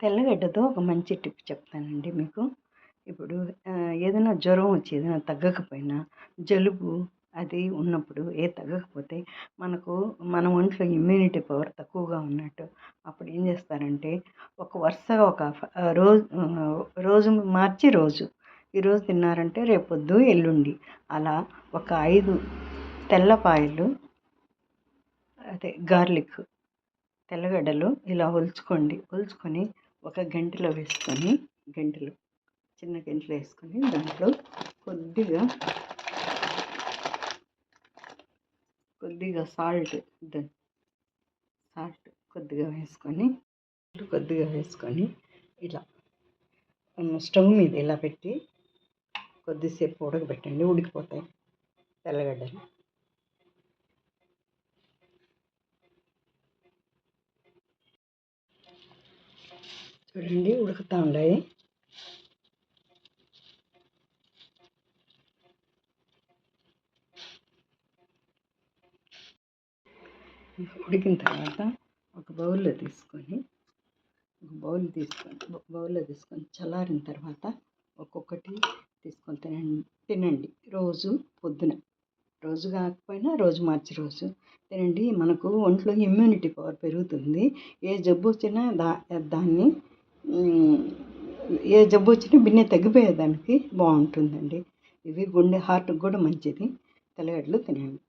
తెల్లగడ్డతో ఒక మంచి టిప్ చెప్తానండి మీకు. ఇప్పుడు ఏదైనా జ్వరం వచ్చి ఏదైనా తగ్గకపోయినా, జలుబు అది ఉన్నప్పుడు తగ్గకపోతే మన ఒంట్లో ఇమ్యూనిటీ పవర్ తక్కువగా ఉన్నట్టు అప్పుడు ఏం చేస్తారంటే వరుసగా రోజు మార్చి ఈరోజు తిన్నారంటే రేపొద్దు ఎల్లుండి అలా ఒక 5 తెల్లపాయలు గార్లిక్ తెల్లగడ్డలు ఇలా ఒలుచుకొని ఒక గంటలో వేసుకొని చిన్న గంటలో వేసుకొని దాంట్లో కొద్దిగా సాల్ట్ కొద్దిగా వేసుకొని ఇలా స్టవ్ మీద ఇలా పెట్టి కొద్దిసేపు ఉడకబెట్టండి, ఉడికిపోతాయి తెల్లగడ్డలు. చూడండి ఉడుకుతూ ఉన్నాయి. ఉడికిన తర్వాత ఒక బౌల్లో తీసుకొని చల్లారిన తర్వాత ఒక్కొక్కటి తీసుకొని తినండి. రోజు కాకపోయినా రోజు మార్చి తినండి. మనకు ఒంట్లో ఇమ్యూనిటీ పవర్ పెరుగుతుంది. ఏ జబ్బు వచ్చినా బిన్నే తగ్గిపోయేదానికి బాగుంటుందండి. ఇవి హార్ట్కి కూడా మంచిది. తెల్లగడ్డలు తినండి.